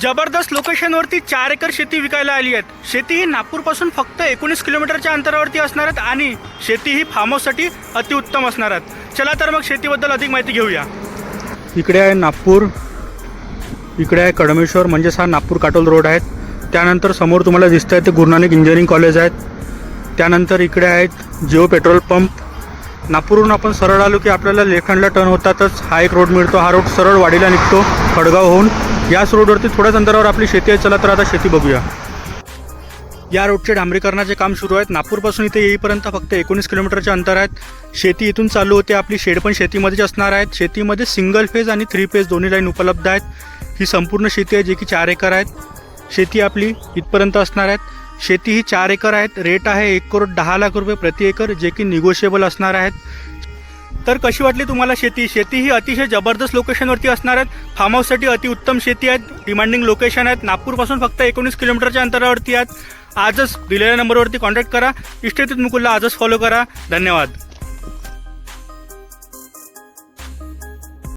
जबरदस्त लोकेशनवरती 4 एकर शेती विकायला आली आहेत। शेती ही नागपूरपासून फक्त 19 किलोमीटरच्या अंतरावरती असणार आहेत आणि शेती ही फार्म हाऊससाठी अतिउत्तम असणार आहेत। चला तर मग शेतीबद्दल अधिक माहिती घेऊया। इकडे आहे नागपूर, इकडे आहे कडमेश्वर, म्हणजेच हा नागपूर काटोल रोड आहे। त्यानंतर समोर तुम्हाला दिसत आहे ते गुरु नानक इंजिनिअरिंग कॉलेज आहेत। त्यानंतर इकडे आहेत जिओ पेट्रोल पंप। नागपूरहून आपण सरळ आलो की आपल्याला लेफ्ट हँडला टर्न होतातच हा एक रोड मिळतो। हा रोड सरळ वाडीला निघतो खडगावहून। याच रोडवरती थोड्याच अंतरावर आपली शेती आहे। चला तर आता शेती बघूया। या रोडचे डांबरीकरणाचे काम सुरू आहेत। नागपूरपासून इथे येईपर्यंत फक्त 19 किलोमीटरचे अंतर आहेत। शेती इथून चालू होते। आपली शेड पण शेतीमध्येच असणार आहेत। शेतीमध्ये सिंगल फेज आणि 3 फेज दोन्ही लाईन उपलब्ध आहेत। ही संपूर्ण शेती आहे जी की 4 एकर आहेत। शेती आपली इथपर्यंत असणार आहेत। शेती ही 4 एकर आहेत। रेट आहे 1,10,00,000 रुपये प्रति एकर, जे की निगोशिएबल असणार आहेत। तर कशी वाटली तुम्हाला शेती? शेती ही अतिशय जबरदस्त लोकेशनवरती असणार आहेत। फार्म हाऊससाठी अतिउत्तम शेती आहेत। डिमांडिंग लोकेशन आहेत। नागपूरपासून फक्त 19 किलोमीटरच्या अंतरावरती आहेत। आजच दिलेल्या नंबरवरती कॉन्टॅक्ट करा। इष्टेतीत मुकुलला आजच फॉलो करा। धन्यवाद।